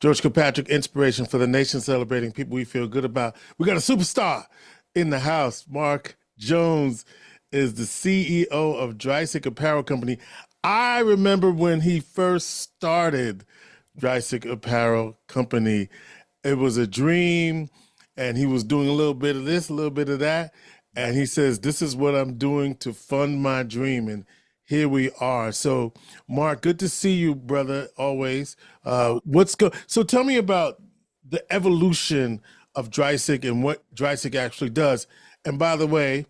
George Kilpatrick Inspiration for the nation, celebrating people we feel good about. We got a superstar in the house. Marc Jones is the CEO of Dreissig Apparel Company. I remember when he first started Dreissig Apparel Company. It was a dream, and he was doing a little bit of this, a little bit of that. And he says, this is what I'm doing to fund my dream. And here we are. So, Marc, good to see you, brother, always. So tell me about the evolution of Dreissig and what Dreissig actually does. And by the way,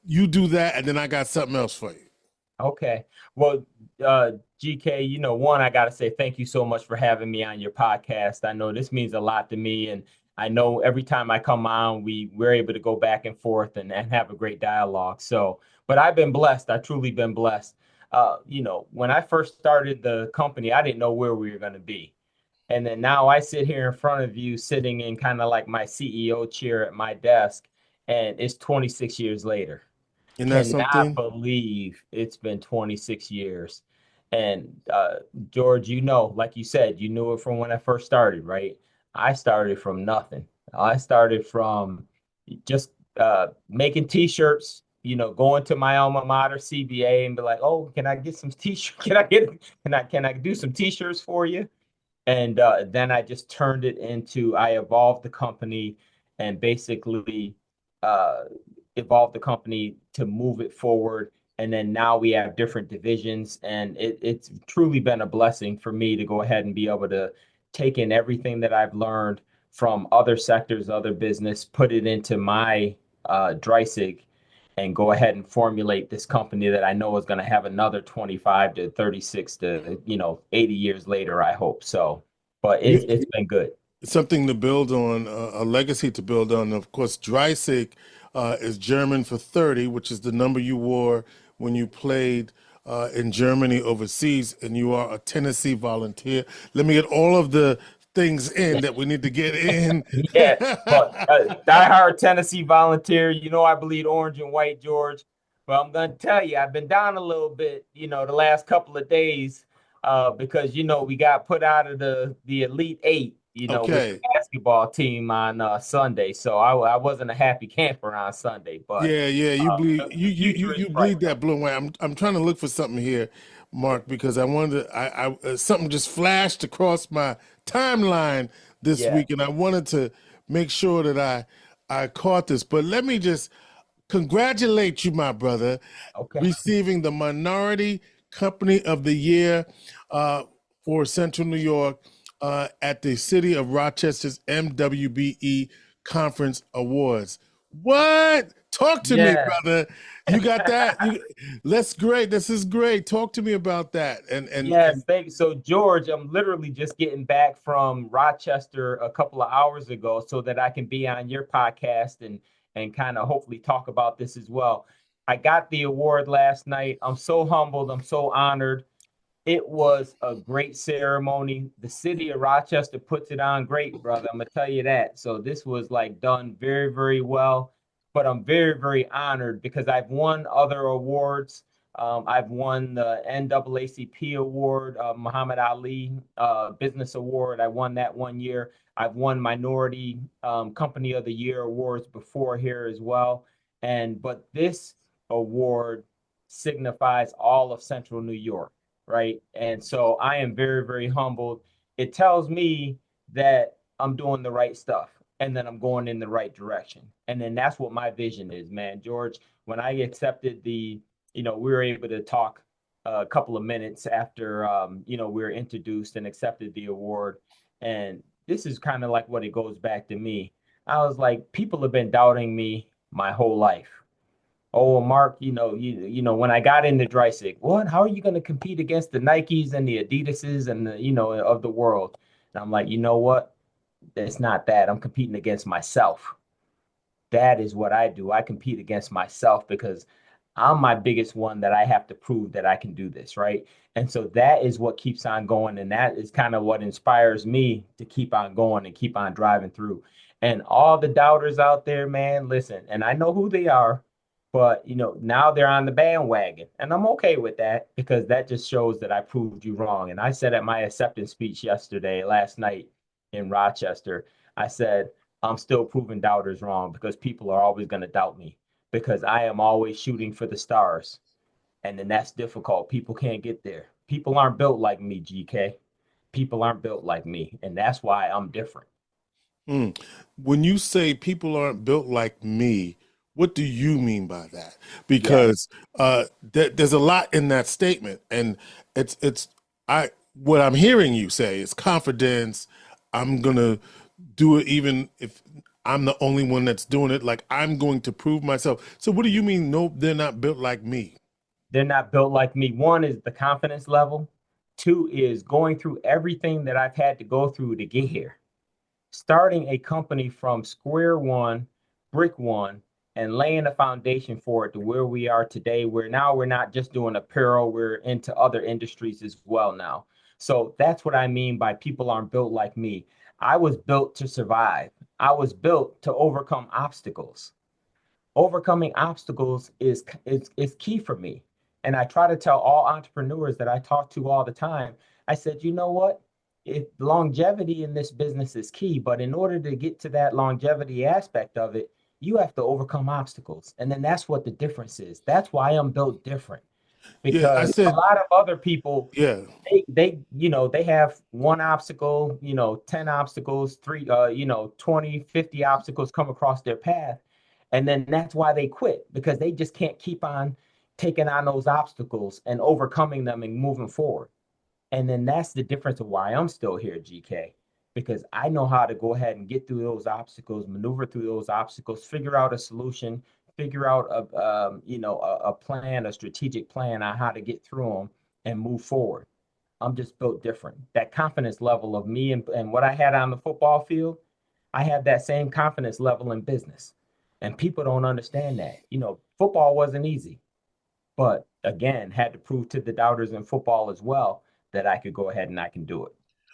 you do that, and then I got something else for you. Okay. Well, GK, one, I got to say thank you so much for having me on your podcast. I know this means a lot to me. And I know every time I come on, we're able to go back and forth and have a great dialogue. So, but I've been blessed. I truly been blessed. When I first started the company, I didn't know where we were going to be. And then now I sit here in front of you, sitting in kind of like my CEO chair at my desk, and it's 26 years later. Isn't that Cannot something? believe it's been 26 years. And George, like you said, you knew it from when I first started, right? I started from nothing. I started from just making T-shirts, going to my alma mater, CBA, and be like, "Oh, can I get some T-shirts? Can I do some T-shirts for you?" And then I just turned it into, I evolved the company and basically uh, evolved the company to move it forward. And then now we have different divisions. And it's truly been a blessing for me to go ahead and be able to take in everything that I've learned from other sectors, other business, put it into my Dreissig, and go ahead and formulate this company that I know is going to have another 25 to 36 to 80 years later, I hope. So, but it's been good. Something to build on, a legacy to build on. Of course, Dreissig is German for 30, which is the number you wore when you played in Germany overseas, and you are a Tennessee volunteer. Let me get all of the things in that we need to get in. Yeah, but diehard Tennessee volunteer. I bleed orange and white, George. But I'm gonna tell you, I've been down a little bit, the last couple of days, because we got put out of the Elite Eight, with the Okay. basketball team on Sunday. So I wasn't a happy camper on Sunday, but Yeah, you bleed the future is you bright. bleed that blue and white. I'm trying to look for something here, Marc, because I wanted to, something just flashed across my timeline this Yeah. week, and I wanted to make sure that I caught this. But let me just congratulate you, my brother, Okay. receiving the Minority Company of the Year for Central New York at the City of Rochester's MWBE Conference Awards. What? Talk to me, Yeah. brother. You got that? That's great. This is great. Talk to me about that. Yes, thank you. So, George, I'm literally just getting back from Rochester a couple of hours ago so that I can be on your podcast and kind of hopefully talk about this as well. I got the award last night. I'm so humbled. I'm so honored. It was a great ceremony. The city of Rochester puts it on great, brother. I'm gonna tell you that. So this was like done very, very well. But I'm very, very honored because I've won other awards. I've won the NAACP award, Muhammad Ali Business Award. I won that one year. I've won Minority Company of the Year awards before here as well. But this award signifies all of Central New York, right? And so I am very, very humbled. It tells me that I'm doing the right stuff and then I'm going in the right direction. And then that's what my vision is, man. George, when I accepted we were able to talk a couple of minutes after, we were introduced and accepted the award. And this is kind of like what it goes back to me. I was like, people have been doubting me my whole life. Oh, Marc, when I got into Dreissig, what? How are you going to compete against the Nikes and the Adidases and of the world? And I'm like, you know what? It's not that. I'm competing against myself. That is what I do. I compete against myself because I'm my biggest one that I have to prove that I can do this, right? And so that is what keeps on going. And that is kind of what inspires me to keep on going and keep on driving through. And all the doubters out there, man, listen, and I know who they are. But now they're on the bandwagon, and I'm okay with that because that just shows that I proved you wrong. And I said at my acceptance speech last night in Rochester, I said I'm still proving doubters wrong because people are always going to doubt me because I am always shooting for the stars, and then that's difficult. People can't get there. People aren't built like me, GK. People aren't built like me, and that's why I'm different. Mm. When you say people aren't built like me, what do you mean by that? Yeah. Because there's a lot in that statement, and it's I what I'm hearing you say is confidence. I'm gonna do it even if I'm the only one that's doing it. Like I'm going to prove myself. So what do you mean? No, they're not built like me. They're not built like me. One is the confidence level. Two is going through everything that I've had to go through to get here. Starting a company from square one, brick one, and laying a foundation for it to where we are today, where now we're not just doing apparel, we're into other industries as well now. So that's what I mean by people aren't built like me. I was built to survive. I was built to overcome obstacles. Overcoming obstacles is key for me. And I try to tell all entrepreneurs that I talk to all the time, I said, you know what? If longevity in this business is key, but in order to get to that longevity aspect of it, you have to overcome obstacles. And then that's what the difference is. That's why I'm built different Yeah, I because a said, lot of other people yeah. they have one obstacle, 10 obstacles, 20, 50 obstacles come across their path, and then that's why they quit because they just can't keep on taking on those obstacles and overcoming them and moving forward. And then that's the difference of why I'm still here, GK, because I know how to go ahead and get through those obstacles, maneuver through those obstacles, figure out a solution, figure out a plan, a strategic plan on how to get through them and move forward. I'm just built different. That confidence level of me and what I had on the football field, I have that same confidence level in business. And people don't understand that. Football wasn't easy, but again, had to prove to the doubters in football as well that I could go ahead and I can do it.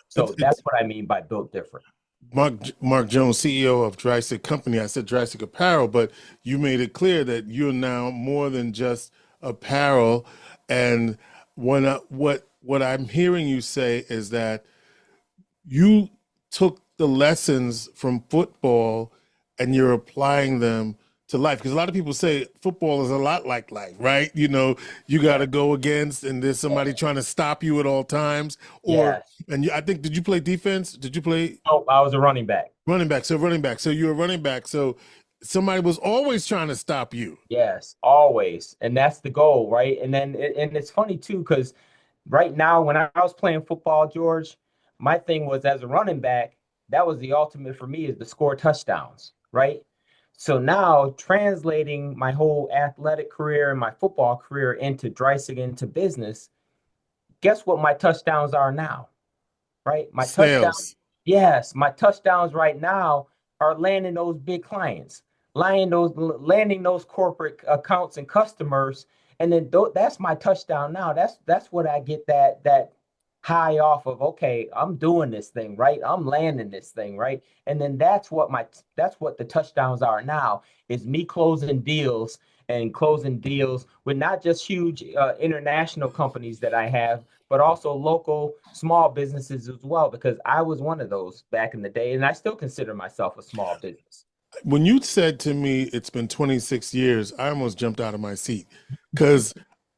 So that's It's what I mean by built different. Marc Jones, CEO of Dreissig Company. I said Dreissig Apparel, but you made it clear that you're now more than just apparel. And what I'm hearing you say is that you took the lessons from football and you're applying them to life. Because a lot of people say football is a lot like life, right? You got Yeah. to go against, and there's somebody trying to stop you at all times. Or, Yes. I think, did you play defense? Did you play Oh, I was a running back. running back? So running back. So you're a running back. So somebody was always trying to stop you. Yes, always. And that's the goal, right? And then and it's funny too, because right now when I was playing football, George, my thing was as a running back, that was the ultimate for me is to score touchdowns, right? So now translating my whole athletic career and my football career into Dreissig into business, guess what my touchdowns are now, right? My touchdowns, Sales. yes, my touchdowns right now are landing those big clients, landing those corporate accounts and customers, and then that's my touchdown now. That's what I get that high off of. Okay, I'm doing this thing right. I'm landing this thing right, and then that's what the touchdowns are now is me closing deals with not just huge international companies that I have, but also local small businesses as well, because I was one of those back in the day, and I still consider myself a small business. When you said to me it's been 26 years, I almost jumped out of my seat. Because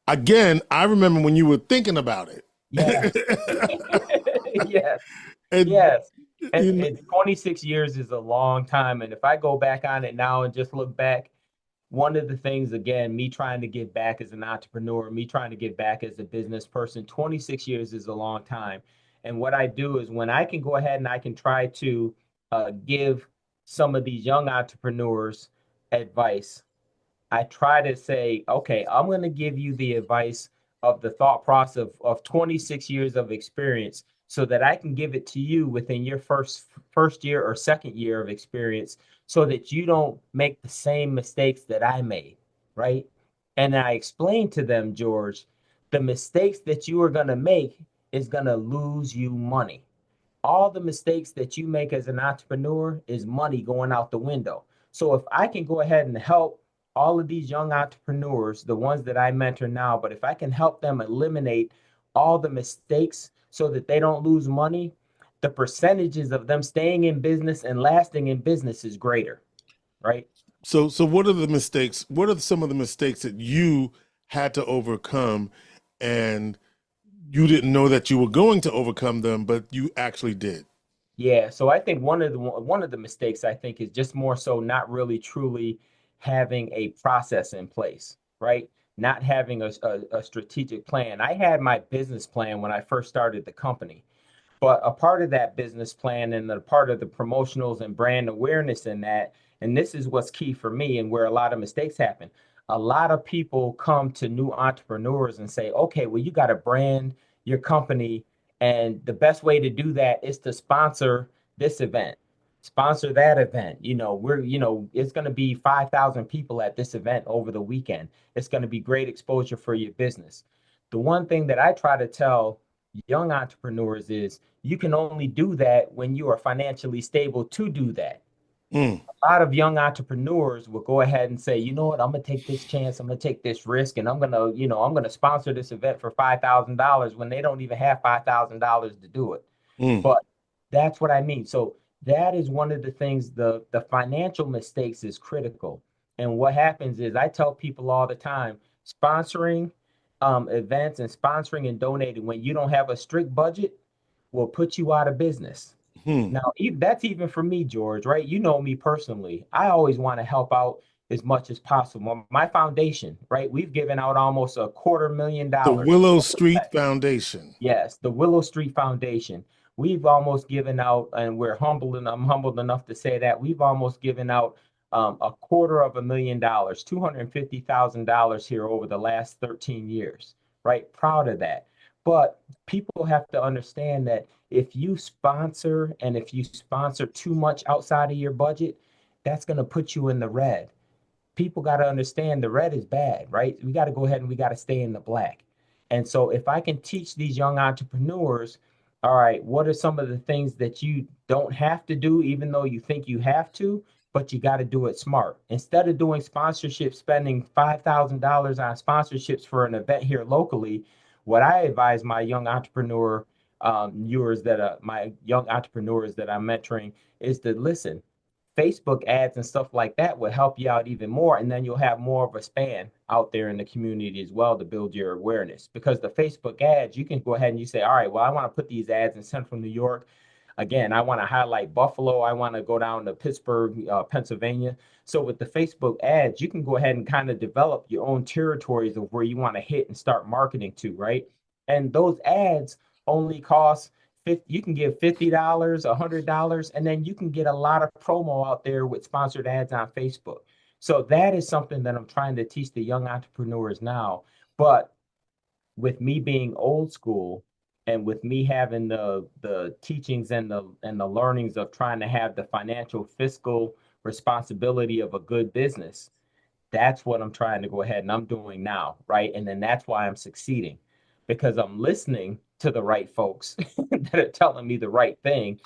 again, I remember when you were thinking about Yes. it. Yes. and Yes. you And 26 years is a long time. And if I go back on it now and just look back, one of the things, again, me trying to give back as an entrepreneur, me trying to give back as a business person, 26 years is a long time. And what I do is when I can go ahead and I can try to give some of these young entrepreneurs advice, I try to say, okay, I'm going to give you the advice of the thought process of 26 years of experience so that I can give it to you within your first year or second year of experience so that you don't make the same mistakes that I made, right? And I explained to them, George, the mistakes that you are going to make is going to lose you money. All the mistakes that you make as an entrepreneur is money going out the window. So if I can go ahead and help all of these young entrepreneurs, the ones that I mentor now, but if I can help them eliminate all the mistakes so that they don't lose money, the percentages of them staying in business and lasting in business is greater, right? So what are the mistakes? What are some of the mistakes that you had to overcome and you didn't know that you were going to overcome them, but you actually did? Yeah, so I think one of the mistakes I think is just more so not really truly having a process in place, right? Not having a strategic plan. I had my business plan when I first started the company. But a part of that business plan and a part of the promotionals and brand awareness in that, and this is what's key for me and where a lot of mistakes happen. A lot of people come to new entrepreneurs and say, okay, well, you got to brand your company. And the best way to do that is to sponsor this event, sponsor that event. It's going to be 5,000 people at this event over the weekend. It's going to be great exposure for your business. The one thing that I try to tell young entrepreneurs is you can only do that when you are financially stable to do that. Mm, A lot of young entrepreneurs will go ahead and say, you know what, I'm gonna take this chance, I'm gonna take this risk, and I'm gonna sponsor this event for $5,000 when they don't even have $5,000 to do it. mm. But that's what I mean. So that is one of the things, the financial mistakes is critical. And what happens is I tell people all the time, sponsoring events and sponsoring and donating when you don't have a strict budget will put you out of business. Hmm. Now, that's even for me, George, right? You know me personally. I always want to help out as much as possible. My foundation, right? We've given out almost The $250,000. Willow Street Foundation. Yes, the Willow Street Foundation. We've almost given out, and we're humbled, and I'm humbled enough to say that we've almost given out $250,000, $250,000 here over the last 13 years, right? Proud of that. But people have to understand that if you sponsor and if you sponsor too much outside of your budget, that's going to put you in the red. People got to understand the red is bad, right? We got to go ahead and we got to stay in the black. And so if I can teach these young entrepreneurs, all right, what are some of the things that you don't have to do, even though you think you have to, but you got to do it smart. Instead of doing sponsorship, spending $5,000 on sponsorships for an event here locally, what I advise my young my young entrepreneurs that I'm mentoring is to listen. Facebook ads and stuff like that will help you out even more. And then you'll have more of a span out there in the community as well to build your awareness. Because the Facebook ads, you can go ahead and you say, all right, well, I want to put these ads in Central New York. Again, I want to highlight Buffalo. I want to go down to Pittsburgh, Pennsylvania. So with the Facebook ads, you can go ahead and kind of develop your own territories of where you want to hit and start marketing to, right? And those ads only cost you can give $50, $100, and then you can get a lot of promo out there with sponsored ads on Facebook. So that is something that I'm trying to teach the young entrepreneurs now. But with me being old school and with me having the teachings and the learnings of trying to have the financial fiscal responsibility of a good business, that's what I'm trying to go ahead and I'm doing now, right? And then that's why I'm succeeding because I'm listening to the right folks that are telling me the right thing.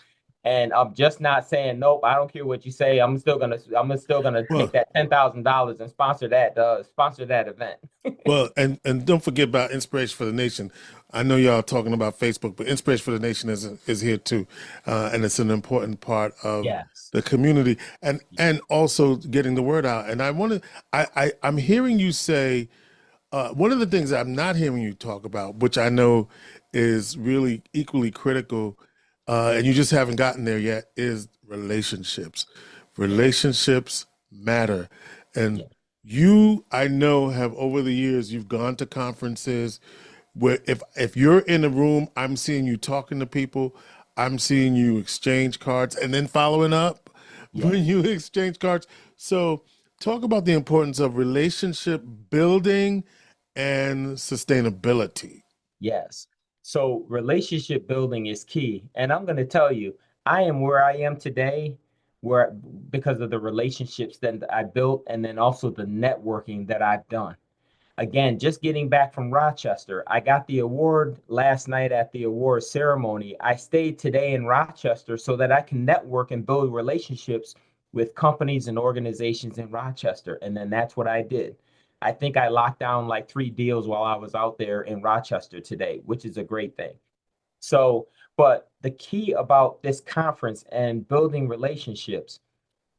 And I'm just not saying, nope, I don't care what you say. I'm still gonna take Well, that $10,000 and sponsor that event. well, and don't forget about Inspiration for the Nation. I know y'all are talking about Facebook, but Inspiration for the Nation is here too, and it's an important part of Yes. the community, and also getting the word out. And I want to, I'm hearing you say one of the things I'm not hearing you talk about, which I know is really equally critical, and you just haven't gotten there yet, is relationships. Relationships matter. And Yeah. you, I know, have over the years, you've gone to conferences where if you're in a room, I'm seeing you talking to people, I'm seeing you exchange cards and then following up Yeah. when you exchange cards. So talk about the importance of relationship building and sustainability. Yes. So relationship building is key. And I'm going to tell you, I am where I am today where because of the relationships that I built and then also the networking that I've done. Again, just getting back from Rochester, I got the award last night at the award ceremony. I stayed today in Rochester so that I can network and build relationships with companies and organizations in Rochester. And then that's what I did. I think I locked down like 3 deals while I was out there in Rochester today, which is a great thing. So, but the key about this conference and building relationships,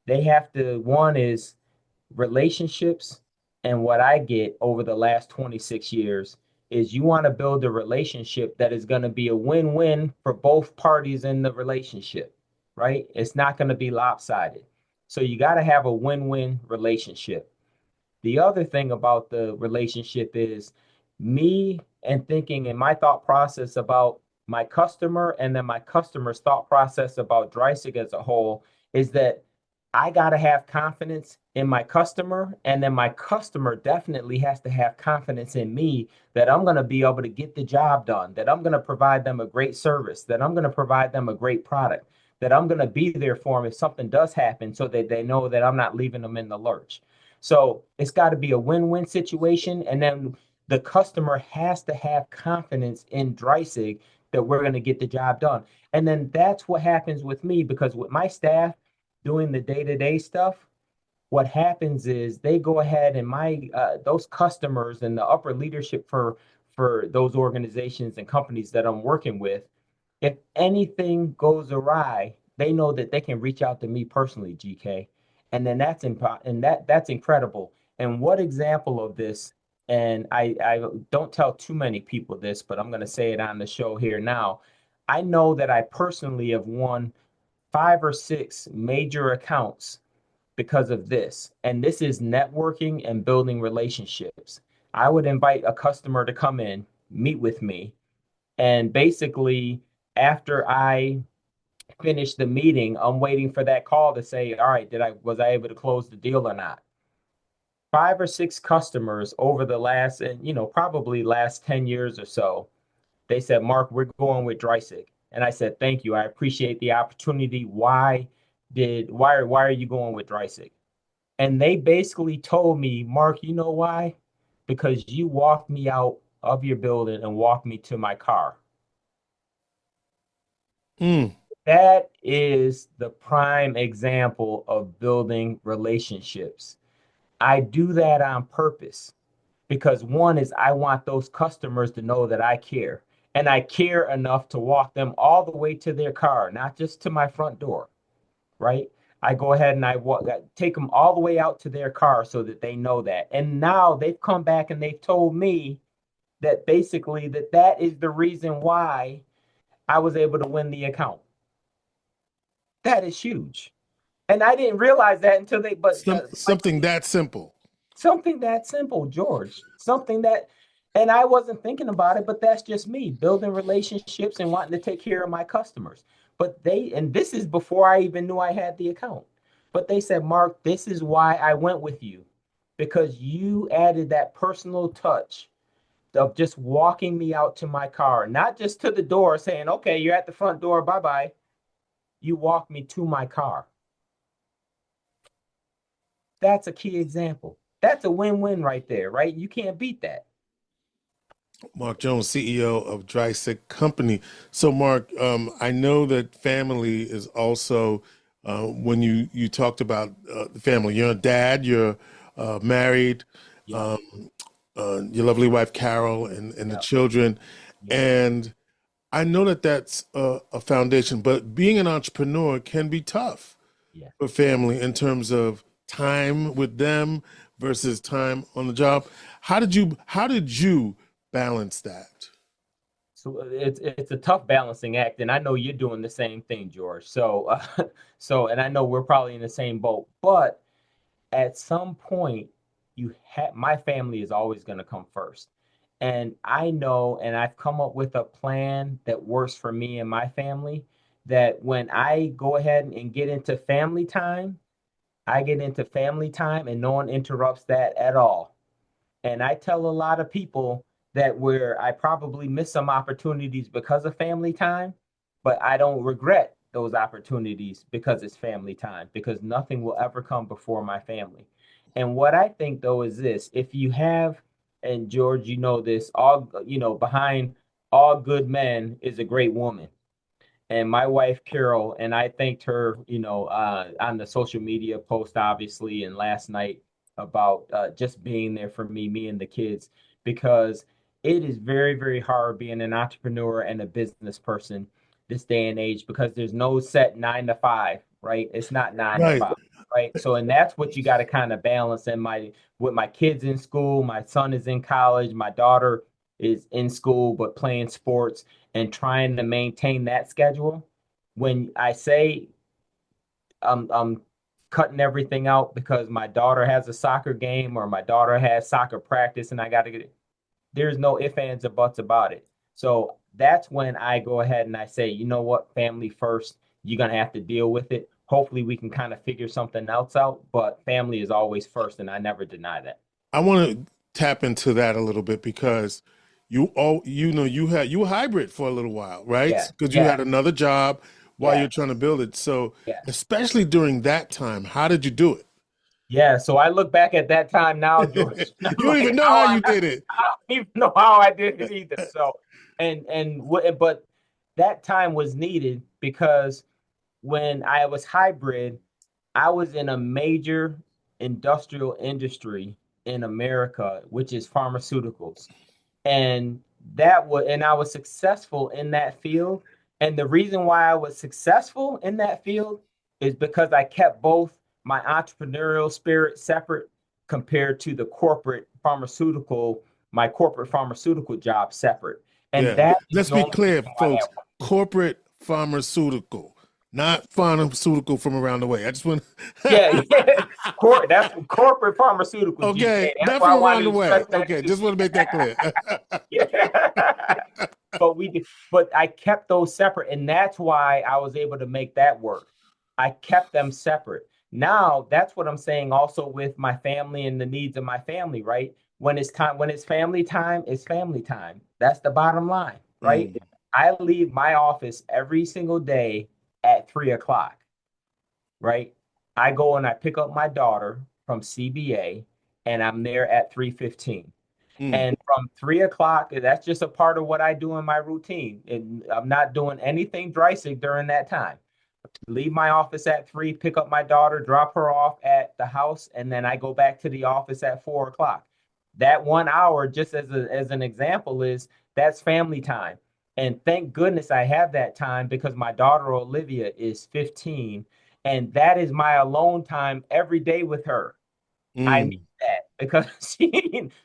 they have to, one is relationships. And what I get over the last 26 years is you want to build a relationship that is going to be a win-win for both parties in the relationship, right? It's not going to be lopsided. So you got to have a win-win relationship. The other thing about the relationship is me and thinking in my thought process about my customer and then my customer's thought process about Dreissig as a whole is that I got to have confidence in my customer, and then my customer definitely has to have confidence in me that I'm going to be able to get the job done, that I'm going to provide them a great service, that I'm going to provide them a great product, that I'm going to be there for them if something does happen so that they know that I'm not leaving them in the lurch. So it's got to be a win-win situation. And then the customer has to have confidence in Dreissig that we're going to get the job done. And then that's what happens with me, because with my staff doing the day-to-day stuff, what happens is they go ahead and my those customers and the upper leadership for those organizations and companies that I'm working with, if anything goes awry, they know that they can reach out to me personally, GK. And then that's incredible. And what example of this, and I don't tell too many people this, but I'm going to say it on the show here now. I know that I personally have won 5 or 6 major accounts because of this. And this is networking and building relationships. I would invite a customer to come in, meet with me, and basically, after I finish the meeting, I'm waiting for that call to say, all right, was I able to close the deal or not? 5 or 6 customers over the last, and probably last 10 years or so, they said, Mark, we're going with Dreissig. And I said, thank you. I appreciate the opportunity. Why are you going with Dreissig? And they basically told me, Mark, you know why? Because you walked me out of your building and walked me to my car. Mm. That is the prime example of building relationships. I do that on purpose because one is I want those customers to know that I care. And I care enough to walk them all the way to their car, not just to my front door, right? I go ahead and take them all the way out to their car so that they know that. And now they've come back and they've told me that basically that is the reason why I was able to win the account. That is huge. And I didn't realize that until Something that simple. something that simple, George. And I wasn't thinking about it, but that's just me building relationships and wanting to take care of my customers. And this is before I even knew I had the account. But they said, Mark, this is why I went with you, because you added that personal touch of just walking me out to my car, not just to the door saying, okay, you're at the front door, bye bye. You walked me to my car. That's a key example. That's a win-win right there, right? You can't beat that. Marc Jones, CEO of Dreissig Company. So, Mark, I know that family is also when you talked about the family. You're a dad. You're married. Yeah, Um, your lovely wife Carol and the yeah, children, yeah, and I know that that's a foundation. But being an entrepreneur can be tough yeah. for family in terms of time with them versus time on the job. How did you balance that? So it's a tough balancing act, and I know you're doing the same thing, George. And I know we're probably in the same boat. But at some point, my family is always going to come first, and I know, and I've come up with a plan that works for me and my family. That when I go ahead and get into family time, I get into family time, and no one interrupts that at all. And I tell a lot of people that where I probably miss some opportunities because of family time, but I don't regret those opportunities because it's family time, because nothing will ever come before my family. And what I think though is this, if you have, and George, you know this, behind all good men is a great woman. and my wife Carol, and I thanked her, on the social media post, obviously, and last night about just being there for me and the kids, because it is very, very hard being an entrepreneur and a business person this day and age, because there's no set 9 to 5, right? It's not nine to Right. five, right? So, and that's what you got to kind of balance. And with my kids in school, my son is in college, my daughter is in school but playing sports, and trying to maintain that schedule. When I say I'm cutting everything out because my daughter has a soccer game or my daughter has soccer practice and I got to get it, there's no ifs, ands, or buts about it. So that's when I go ahead and I say, you know what, family first, you're going to have to deal with it. Hopefully we can kind of figure something else out, but family is always first, and I never deny that. I want to tap into that a little bit because you were hybrid for a little while, right? Yeah, Because you yeah, had another job while yeah, you're trying to build it. So yeah. especially during that time, how did you do it? Yeah, so I look back at that time now, George. You I'm don't even like, know how you did it. I don't even know how I did it either. So, but that time was needed because when I was hybrid, I was in a major industrial industry in America, which is pharmaceuticals. And and I was successful in that field. And the reason why I was successful in that field is because I kept both my entrepreneurial spirit separate compared to my corporate pharmaceutical job separate. And Yeah. that is Let's the be only clear, reason why folks. that. Corporate pharmaceutical, not pharmaceutical from around the way. I just want Yeah, yeah. That's corporate pharmaceutical, GK. Okay, That's not why from I around wanted the to stress way. that Okay, too. just want to make that clear. Yeah. But I kept those separate, and that's why I was able to make that work. I kept them separate. Now, that's what I'm saying also with my family and the needs of my family, right? When it's family time, it's family time. That's the bottom line, right? Mm, I leave my office every single day at 3 o'clock, right? I go and I pick up my daughter from CBA, and I'm there at 3:15. mm. And from 3 o'clock, that's just a part of what I do in my routine. And I'm not doing anything Dreissig during that time. Leave my office at 3, pick up my daughter, drop her off at the house, and then I go back to the office at 4 o'clock. That 1 hour, just as an example, that's family time. And thank goodness I have that time because my daughter Olivia is 15, and that is my alone time every day with her. I need Mm. that because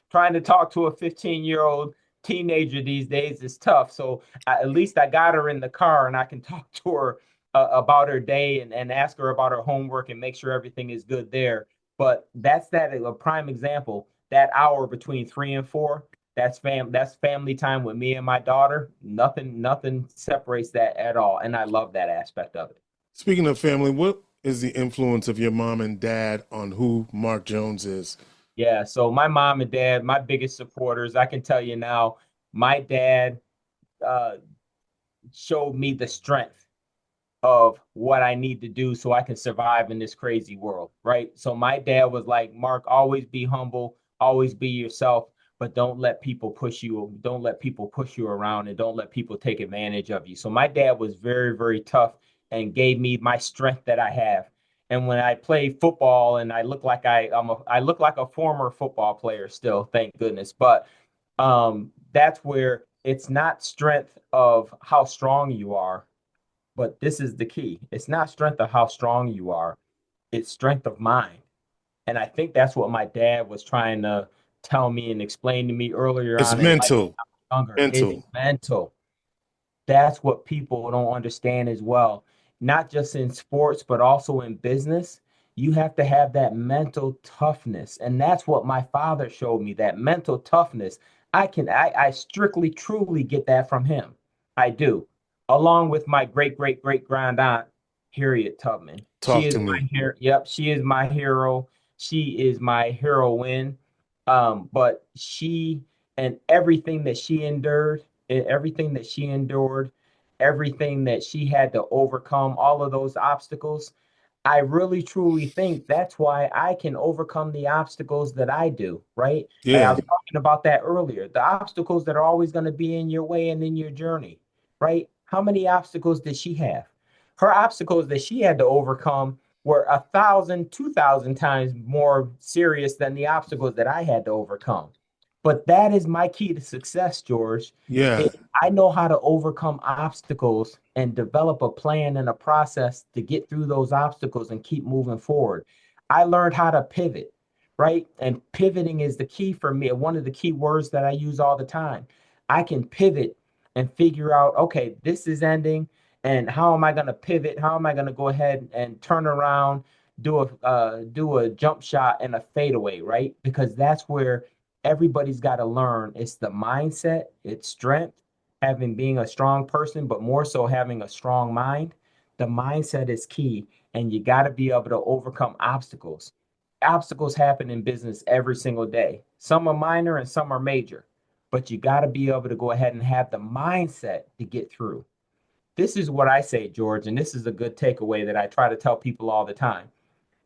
trying to talk to a 15-year-old teenager these days is tough. So at least I got her in the car and I can talk to her about her day and ask her about her homework and make sure everything is good there. But that's a prime example. That hour between 3 and 4, that's family time with me and my daughter. Nothing separates that at all. And I love that aspect of it. Speaking of family, what is the influence of your mom and dad on who Marc Jones is? Yeah, so my mom and dad, my biggest supporters, I can tell you now, my dad uh, showed me the strength of what I need to do so I can survive in this crazy world, right? So my dad was like, Mark, always be humble, always be yourself, but don't let people push you around, and don't let people take advantage of you. So my dad was very, very tough and gave me my strength that I have. And when I play football and I look like I look like a former football player still, thank goodness. But that's where it's not strength of how strong you are, but this is the key. It's not strength of how strong you are, it's strength of mind. And I think that's what my dad was trying to tell me and explain to me earlier It's on in life mental. when I was younger. It's Mental. mental. That's what people don't understand as well. Not just in sports, but also in business. You have to have that mental toughness. And that's what my father showed me, that mental toughness. I strictly, truly get that from him. I do. Along with my great grand aunt, Harriet Tubman. She Talk is to my me. hero. Yep, she is my hero. She is my heroine. But she and everything that she endured, everything that she had to overcome, all of those obstacles, I really truly think that's why I can overcome the obstacles that I do, right? Like I Yeah. was talking about that earlier, the obstacles that are always going to be in your way and in your journey, right? How many obstacles did she have? Her obstacles that she had to overcome were 1,000, 2,000 times more serious than the obstacles that I had to overcome. But that is my key to success, George. Yeah. I know how to overcome obstacles and develop a plan and a process to get through those obstacles and keep moving forward. I learned how to pivot, right? And pivoting is the key for me. One of the key words that I use all the time. I can pivot and figure out, okay, this is ending. And how am I going to pivot? How am I going to go ahead and turn around, do a jump shot and a fadeaway, right? Because that's where everybody's got to learn. It's the mindset, it's strength, having being a strong person, but more so having a strong mind. The mindset is key, and you got to be able to overcome obstacles. Obstacles happen in business every single day. Some are minor and some are major, but you got to be able to go ahead and have the mindset to get through. This is what I say, George, and this is a good takeaway that I try to tell people all the time.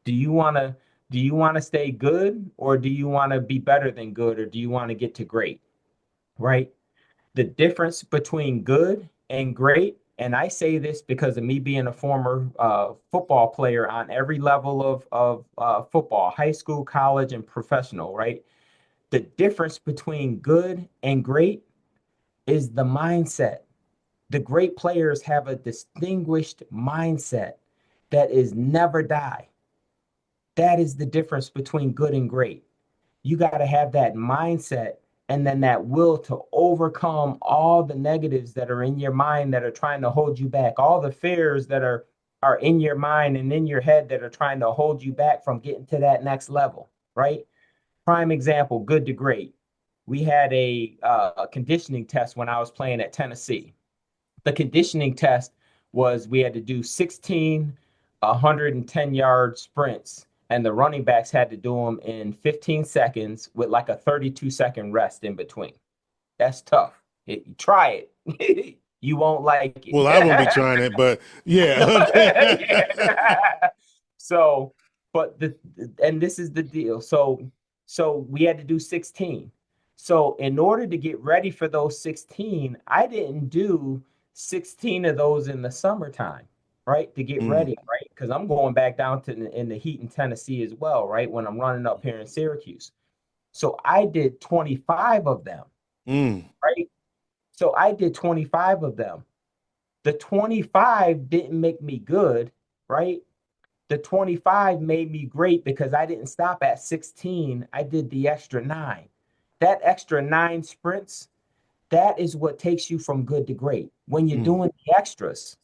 Do you want to do you want to stay good, or do you want to be better than good, or do you want to get to great? Right? The difference between good and great, and I say this because of me being a former football player on every level of football, high school, college, and professional, right? The difference between good and great is the mindset. The great players have a distinguished mindset that is never die. That is the difference between good and great. You got to have that mindset and then that will to overcome all the negatives that are in your mind that are trying to hold you back, all the fears that are in your mind and in your head that are trying to hold you back from getting to that next level, right? Prime example, good to great. We had a conditioning test when I was playing at Tennessee. The conditioning test was we had to do 16 110-yard sprints, and the running backs had to do them in 15 seconds with like a 32-second rest in between. That's tough. Try it. You won't like Well, I won't be it. trying it, but yeah. Yeah. So, and this is the deal. So we had to do 16. So in order to get ready for those 16, I didn't do 16 of those in the summertime, right? To get Mm, ready, right? Because I'm going back down to in the heat in Tennessee as well, right? When I'm running up here in Syracuse. So I did 25 of them, mm, right? So I did 25 of them. The 25 didn't make me good, right? The 25 made me great because I didn't stop at 16. I did the extra nine. That extra nine sprints, that is what takes you from good to great. When you're mm. doing the extras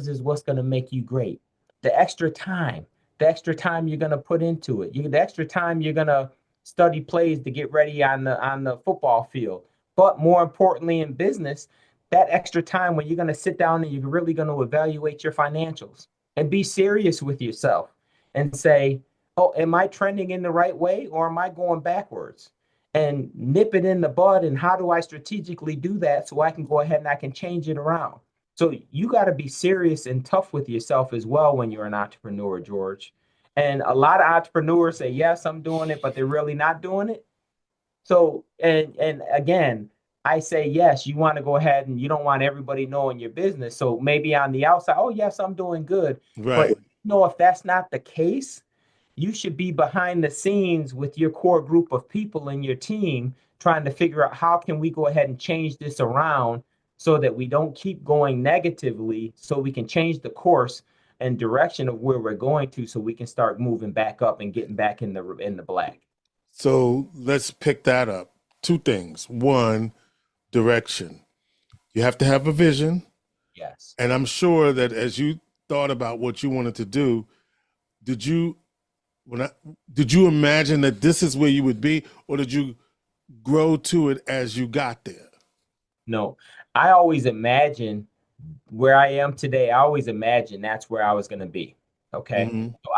is what's going to make you great. The extra time you're going to put into it. The extra time you're going to study plays to get ready on the football field. But more importantly in business, that extra time when you're going to sit down and you're really going to evaluate your financials and be serious with yourself and say, "Oh, am I trending in the right way or am I going backwards?" And nip it in the bud, and how do I strategically do that so I can go ahead and I can change it around. So you got to be serious and tough with yourself as well when you're an entrepreneur, George. And a lot of entrepreneurs say, "Yes, I'm doing it," but they're really not doing it. So, and again, I say, yes, you want to go ahead and you don't want everybody knowing your business. So maybe on the outside, oh, yes, I'm doing good. But Right. if that's not the case, you should be behind the scenes with your core group of people in your team trying to figure out how can we go ahead and change this around so that we don't keep going negatively, so we can change the course and direction of where we're going to, so we can start moving back up and getting back in the black. So let's pick that up. Two things. One, direction. You have to have a vision. Yes. And I'm sure that as you thought about what you wanted to do, did you when I did you imagine that this is where you would be, or did you grow to it as you got there? No, I always imagine where I am today. I always imagine that's where I was going to be. Okay. Hmm. So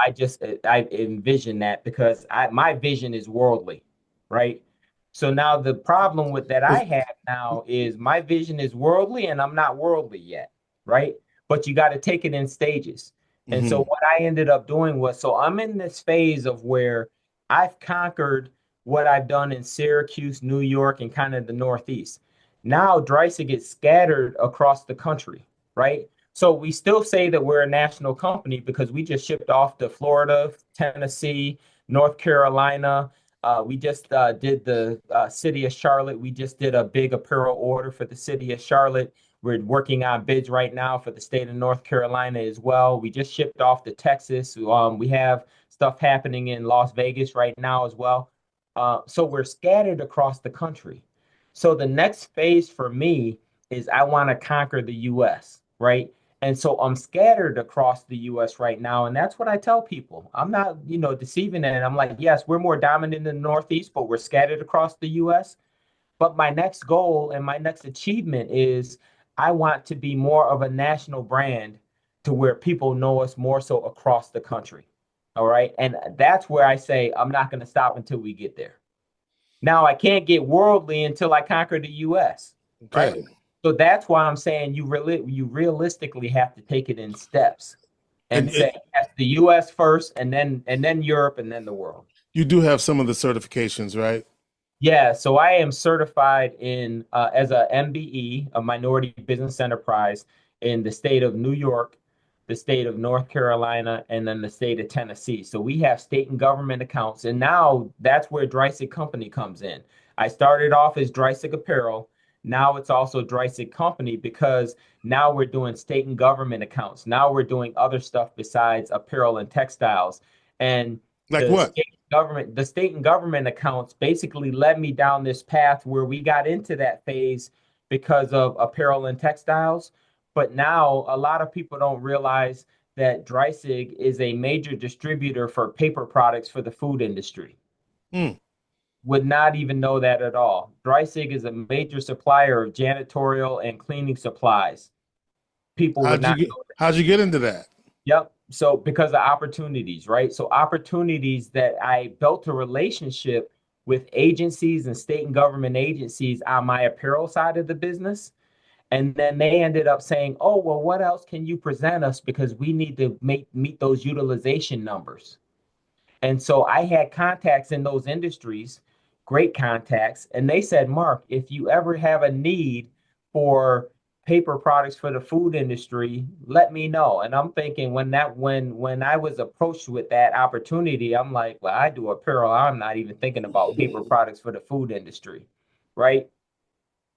I envision that because my vision is worldly, right? So now the problem with that I have now is my vision is worldly and I'm not worldly yet, right? But you got to take it in stages. And so Hmm. what I ended up doing was, so I'm in this phase of where I've conquered what I've done in Syracuse, New York, and kind of the Northeast. Now Dreissig is scattered across the country, right? So we still say that we're a national company because we just shipped off to Florida, Tennessee, North Carolina. We just did the city of Charlotte. We just did a big apparel order for the city of Charlotte. We're working on bids right now for the state of North Carolina as well. We just shipped off to Texas. We have stuff happening in Las Vegas right now as well. So we're scattered across the country. So the next phase for me is I want to conquer the US, right? And so I'm scattered across the US right now. And that's what I tell people. I'm not, deceiving it. I'm like, yes, we're more dominant in the Northeast, but we're scattered across the US. But my next goal and my next achievement is I want to be more of a national brand to where people know us more so across the country. All right. And that's where I say I'm not going to stop until we get there. Now I can't get worldly until I conquer the US, right? Okay. So that's why I'm saying you realistically have to take it in steps and And say yes, the US first and then Europe and then the world. you do have some of the certifications, right? Yeah, so I am certified in as a MBE, a minority business enterprise in the state of New York, the state of North Carolina, and then the state of Tennessee. So we have state and government accounts, and now that's where Dreissig Company comes in. I started off as Dreissig Apparel. Now it's also Dreissig Company because now we're doing state and government accounts. Now we're doing other stuff besides apparel and textiles. And Like the what? state and government accounts basically led me down this path where we got into that phase because of apparel and textiles. But now a lot of people don't realize that Dreissig is a major distributor for paper products for the food industry. Hmm. Would not even know that at all. Dreissig is a major supplier of janitorial and cleaning supplies. People would not know. How'd you get into that? Yep. So because of opportunities, right? So opportunities that I built a relationship with agencies and state and government agencies on my apparel side of the business. And then they ended up saying, oh, well, what else can you present us? Because we need to meet those utilization numbers. And so I had contacts in those industries, great contacts. And they said, Mark, if you ever have a need for paper products for the food industry, let me know. And I'm thinking when I was approached with that opportunity, I'm like, well, I do apparel. I'm not even thinking about paper products for the food industry. Right.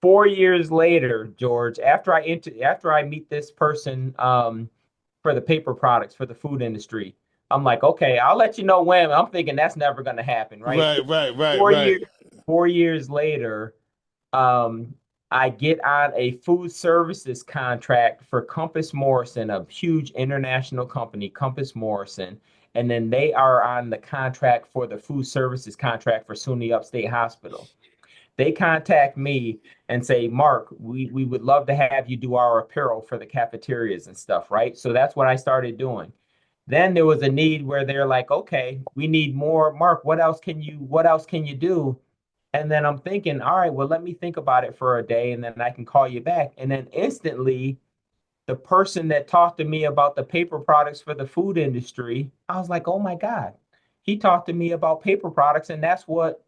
4 years later, George, after I meet this person for the paper products for the food industry, I'm like, okay, I'll let you know when. I'm thinking that's never going to happen, right? Four Right. years, 4 years later, I get on a food services contract for Compass Morrison, a huge international company, Compass Morrison, and then they are on the contract for the food services contract for SUNY Upstate Hospital. They contact me and say, Mark, we would love to have you do our apparel for the cafeterias and stuff, right? So that's what I started doing. Then there was a need where they're like, okay, we need more. Mark, what else can you do? And then I'm thinking, all right, well, let me think about it for a day and then I can call you back. And then instantly, the person that talked to me about the paper products for the food industry, I was like, oh my God, he talked to me about paper products, and that's what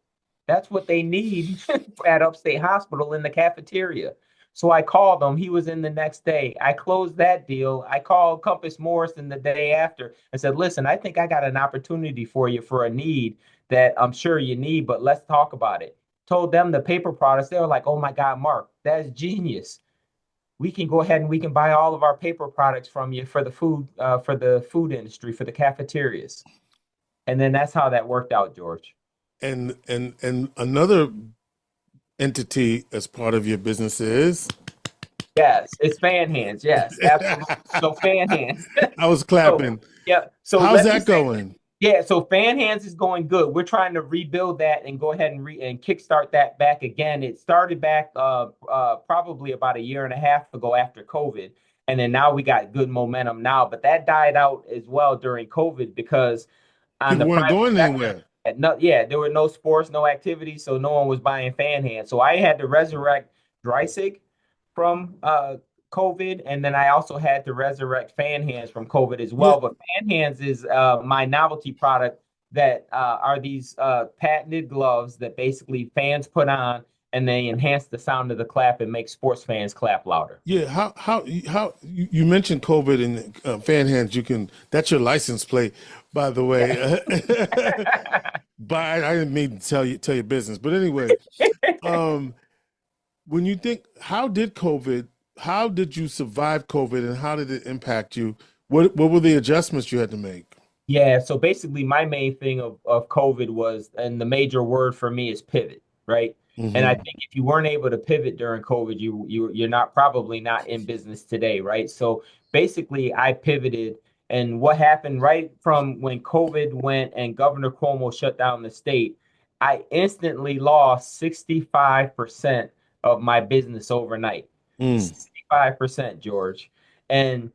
they need at Upstate Hospital in the cafeteria. So I called him. He was in the next day. I closed that deal. I called Compass Morrison the day after and said, listen, I think I got an opportunity for you for a need that I'm sure you need, but let's talk about it. Told them the paper products. They were like, oh my God, Mark, that's genius. We can go ahead and we can buy all of our paper products from you for the food industry, for the cafeterias. And then that's how that worked out, George. And another entity as part of your business is? Yes, it's fan hands. Yes, absolutely. So fan hands. I was So clapping. yeah. So How's let me that say, going? yeah. So fan hands is going good. We're trying to rebuild that and go ahead and and kickstart that back again. It started back probably about a year and a half ago after COVID, and then now we got good momentum now. But that died out as well during COVID because on People the weren't private going sector, anywhere. there were no sports, no activities, so no one was buying fan hands. So I had to resurrect Dreissig from COVID, and then I also had to resurrect fan hands from COVID as Yeah. well. But fan hands is my novelty product that are these patented gloves that basically fans put on, and they enhance the sound of the clap and make sports fans clap louder. Yeah, how you mentioned COVID and fan hands. You can that's your license plate, by the way. But I didn't mean to tell your business. But anyway, um, when you think, how did you survive COVID, and how did it impact you? What were the adjustments you had to make? Yeah, so basically my main thing of COVID was, and the major word for me is pivot, right? And I Hmm. think if you weren't able to pivot during COVID, you're not probably not in business today, right? So basically I pivoted, and what happened right from when COVID went and Governor Cuomo shut down the state, I instantly lost 65% of my business overnight. Mm. 65%, George. And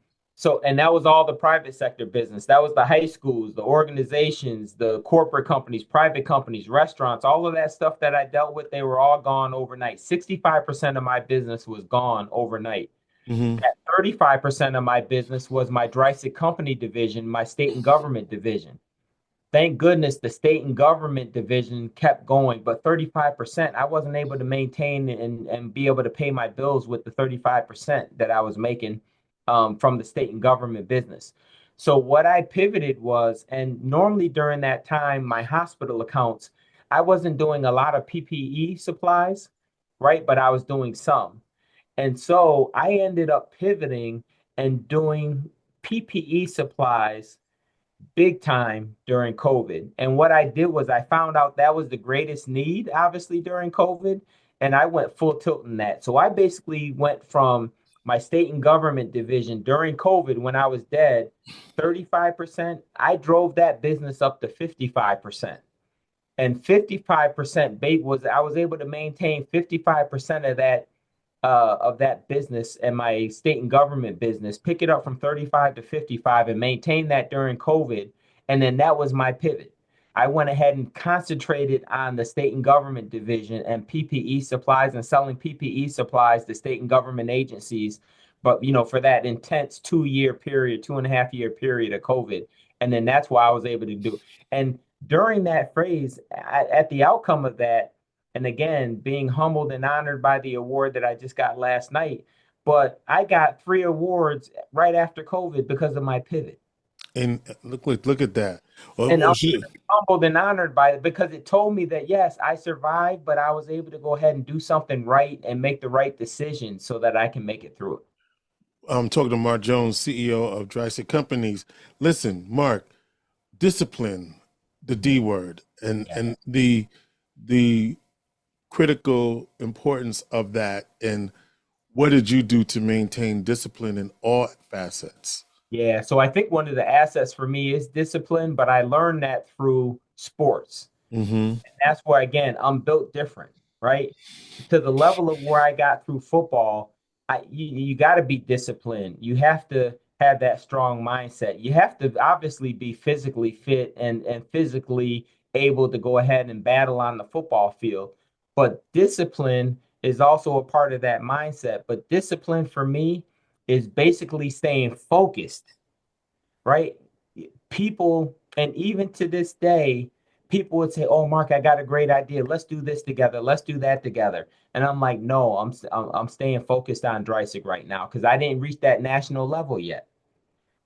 and that was all the private sector business. That was the high schools, the organizations, the corporate companies, private companies, restaurants, all of that stuff that I dealt with, they were all gone overnight. 65% of my business was gone overnight. Hmm. At 35% of my business was my Dreissig company division, my state and government division. Thank goodness the state and government division kept going, but 35%, I wasn't able to maintain and be able to pay my bills with the 35% that I was making from the state and government business. So what I pivoted was, and normally during that time, my hospital accounts, I wasn't doing a lot of PPE supplies, right? But I was doing some. And so I ended up pivoting and doing PPE supplies big time during COVID. And what I did was I found out that was the greatest need, obviously, during COVID. And I went full tilt in that. So I basically went from my state and government division during COVID when I was dead, 35%. I drove that business up to 55%. And 55% was I was able to maintain 55% of that business and my state and government business, pick it up from 35 to 55 and maintain that during COVID. And then that was my pivot. I went ahead and concentrated on the state and government division and PPE supplies and selling PPE supplies to state and government agencies. But for that intense 2 year period, 2.5 year period of COVID. And then that's why I was able to do. And during that phase, at the outcome of that, and again, being humbled and honored by the award that I just got last night. But I got 3 awards right after COVID because of my pivot. And look at that. Well, And I'm shoot. humbled and honored by it because it told me that, yes, I survived, but I was able to go ahead and do something right and make the right decision so that I can make it through it. I'm talking to Marc Jones, CEO of Dreissig Companies. Listen, Mark, discipline, the D word, Yeah. and the critical importance of that, and what did you do to maintain discipline in all facets? Yeah, so I think one of the assets for me is discipline, but I learned that through sports. Hmm. That's where, again, I'm built different, right? To the level of where I got through football, you got to be disciplined. You have to have that strong mindset. You have to obviously be physically fit and physically able to go ahead and battle on the football field. But discipline is also a part of that mindset. But discipline for me is basically staying focused, right? People, and even to this day, people would say, "Oh, Mark, I got a great idea. Let's do this together. Let's do that together." And I'm like, "No, I'm staying focused on Dreissig right now because I didn't reach that national level yet."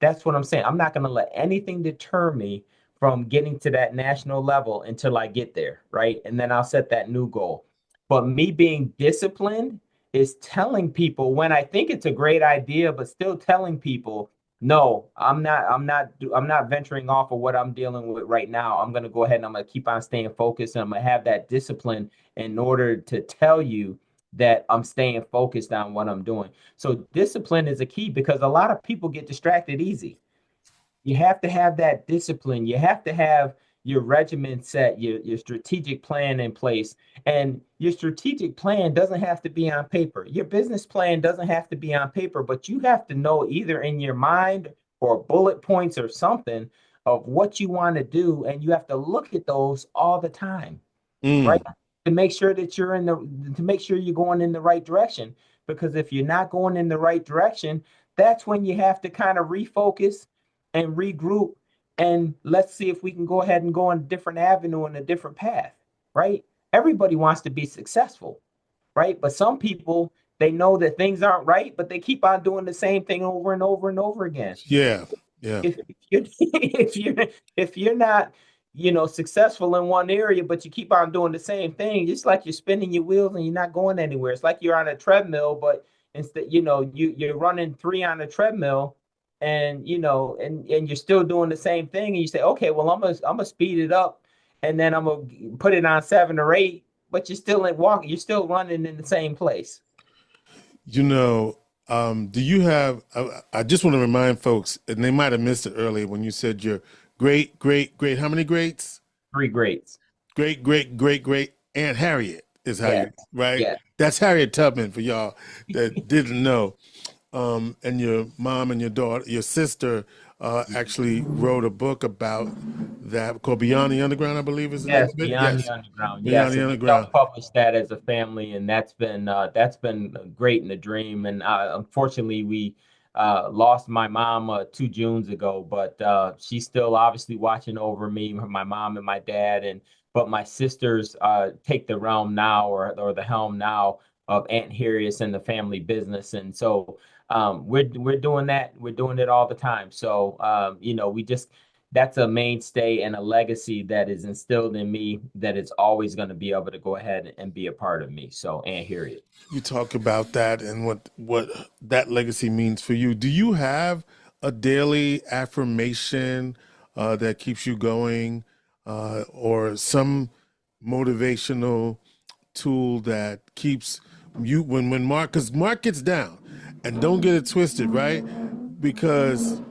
That's what I'm saying. I'm not going to let anything deter me from getting to that national level until I get there, right? And then I'll set that new goal. But me being disciplined is telling people when I think it's a great idea, but still telling people, no, I'm not venturing off of what I'm dealing with right now. I'm going to go ahead and I'm going to keep on staying focused and I'm going to have that discipline in order to tell you that I'm staying focused on what I'm doing. So discipline is a key because a lot of people get distracted easy. You have to have that discipline. You have to have your regimen set, your strategic plan in place. And your strategic plan doesn't have to be on paper. Your business plan doesn't have to be on paper, but you have to know either in your mind or bullet points or something of what you want to do. And you have to look at those all the time, right? Mm. To make sure that to make sure you're going in the right direction. Because if you're not going in the right direction, that's when you have to kind of refocus and regroup. And let's see if we can go ahead and go on a different avenue and a different path, right? Everybody wants to be successful. right? But some people, they know that things aren't right, but they keep on doing the same thing over and over and over again. Yeah. Yeah. If you're if you're not, successful in one area, but you keep on doing the same thing, it's like you're spinning your wheels and you're not going anywhere. It's like you're on a treadmill, but instead, you're running three on a treadmill, and and you're still doing the same thing, and you say, okay, well, I'm gonna speed it up, and then I'm gonna put it on 7 or 8, but you're still you're still running in the same place. You know, do you have, I just want to remind folks, and they might have missed it earlier when you said your great, how many greats? 3 grades. Great Aunt Harriet is how Yes. you, right? Yes. That's Harriet Tubman for y'all that didn't know. And your mom and your daughter, your sister, actually wrote a book about that called Beyond the Underground, I believe is the name Yes, of it. Beyond the Yes, Underground. Beyond Yes, the and we Underground. self-published that as a family, and that's been great and a dream. And unfortunately, we lost my mom 2 Junes ago, but she's still obviously watching over me, my mom and my dad. And but my sisters take the realm now, or the helm now of Aunt Harriet and the family business, and so we're doing that. We're doing it all the time. So we just that's a mainstay and a legacy that is instilled in me that it's always going to be able to go ahead and be a part of me. So, and hear it. You talk about that and what that legacy means for you. Do you have a daily affirmation that keeps you going, or some motivational tool that keeps you when Mark, because Mark gets down, and don't get it twisted, right? Because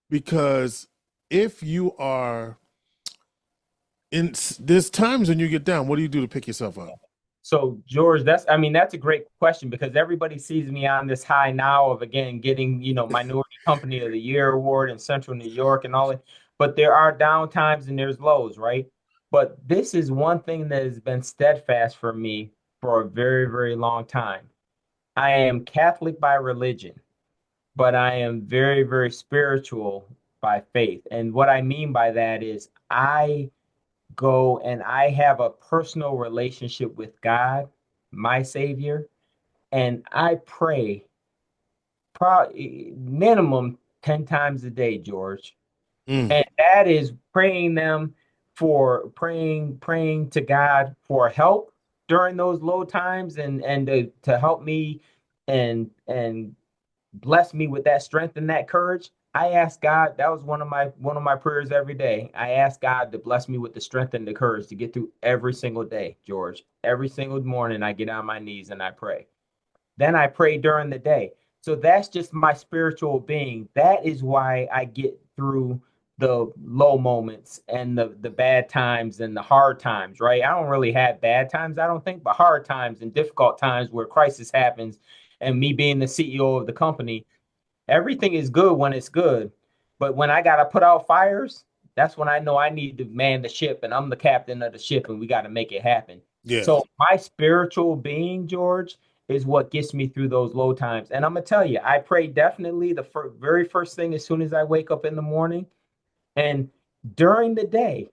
because if you are in, there's times when you get down, what do you do to pick yourself up? So, George, that's a great question, because everybody sees me on this high now of, again, getting, Minority Company of the Year award in Central New York and all that. But there are down times and there's lows, right? But this is one thing that has been steadfast for me for a very, very long time. I am Catholic by religion, but I am very, very spiritual by faith. And what I mean by that is I go and I have a personal relationship with God, my Savior, and I pray probably minimum 10 times a day, George. Mm. And that is praying to God for help during those low times, and to help me and bless me with that strength and that courage. I ask God, that was one of my prayers every day. I ask God to bless me with the strength and the courage to get through every single day, George. Every single morning I get on my knees and I pray. Then I pray during the day. So that's just my spiritual being. That is why I get through the low moments and the bad times and the hard times, right? I don't really have bad times, I don't think, but hard times and difficult times where crisis happens. And me being the CEO of the company, everything is good when it's good. But when I got to put out fires, that's when I know I need to man the ship, and I'm the captain of the ship, and we got to make it happen. Yeah. So my spiritual being, George, is what gets me through those low times. And I'm gonna tell you, I pray definitely the very first thing as soon as I wake up in the morning, and during the day,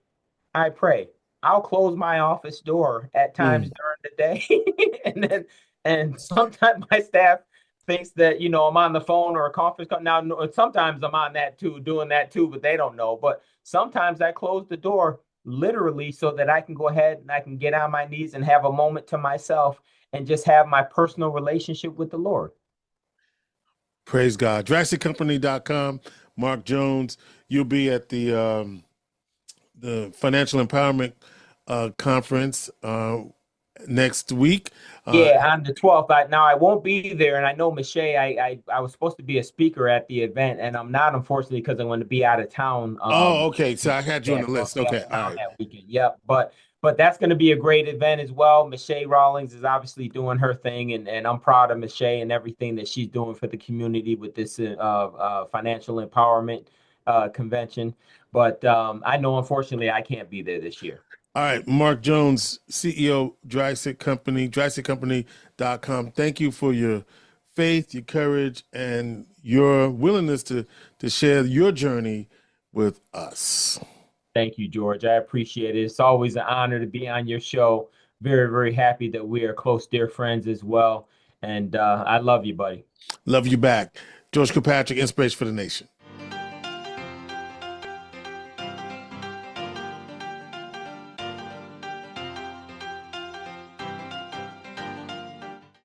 I pray. I'll close my office door at times Mm. during the day, and sometimes my staff thinks that I'm on the phone or a conference call. Now, sometimes I'm on that too, doing that too, but they don't know. But sometimes I close the door literally so that I can go ahead and I can get on my knees and have a moment to myself and just have my personal relationship with the Lord. Praise God. DreissigCompany.com. Marc Jones, you'll be at the Financial Empowerment Conference next week. Yeah, on the 12th. Now I won't be there, and I know Michelle. I was supposed to be a speaker at the event, and I'm not, unfortunately, because I'm going to be out of town. Oh, okay. So I had you on Yeah, the list. be out Okay. of All town right. that weekend. Yep, but that's going to be a great event as well. Michelle Rawlings is obviously doing her thing, and I'm proud of Michelle and everything that she's doing for the community with this financial empowerment convention. But I know, unfortunately, I can't be there this year. All right. Marc Jones, CEO, Dreissig Company, DreissigCompany.com. Thank you for your faith, your courage, and your willingness to share your journey with us. Thank you, George. I appreciate it. It's always an honor to be on your show. very, very happy that we are close, dear friends as well. And I love you, buddy. Love you back. George Kilpatrick, Inspiration for the Nation.